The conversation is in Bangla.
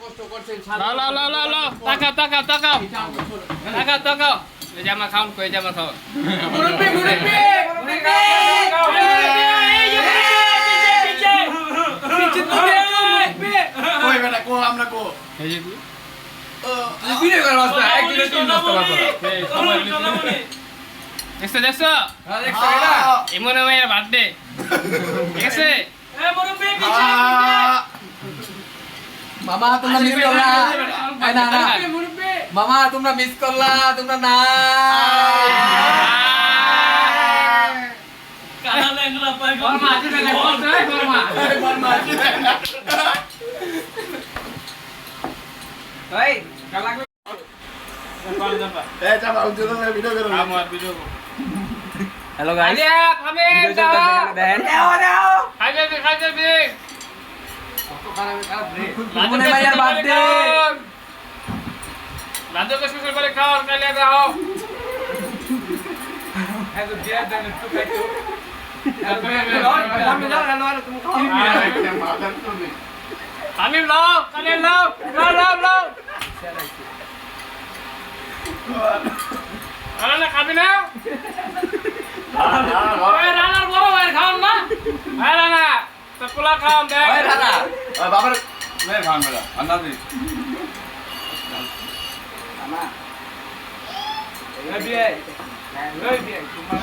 কষ্ট করছেন লাও তাকাও এই জামা খাওন কই জামা খাও মুরব্বি কই বেটা কো আমরা কো এই যে তুই ভিডিও করার রাস্তা এক দিনে তিন রাস্তা বাবা দেখছো দেখছো এটা ইমন ভাইয়ের বার্থডে ঠিক আছে মামা তোমরা মিস করলা এই না না মামা তোমরা মিস করলা তোমরা না কানালে এগুলা পাই বর্মা আছে না বর্মা এই কাল লাগবে এ চাপা উদ্যোগ করে ভিডিও করো আমার ভিডিও হ্যালো গাইস আলিয়া থামে দেখেন খাইবে ইমন ভাইয়ের বার্থডে লাদুকে সুন্দর করে খাও আর কালিয়া দাও এত দিয়া দেন একটু খাইতো আমি লাও কালিয়া লাও লাও রানা খাবি না ওই রানার বড় ভাই খাওন না ভাই রানা তো পোলা খাওন দে ওই রানা বাবার মেয়ের খান বেলা আন্দাজি মামা এই বিয়ে তোমার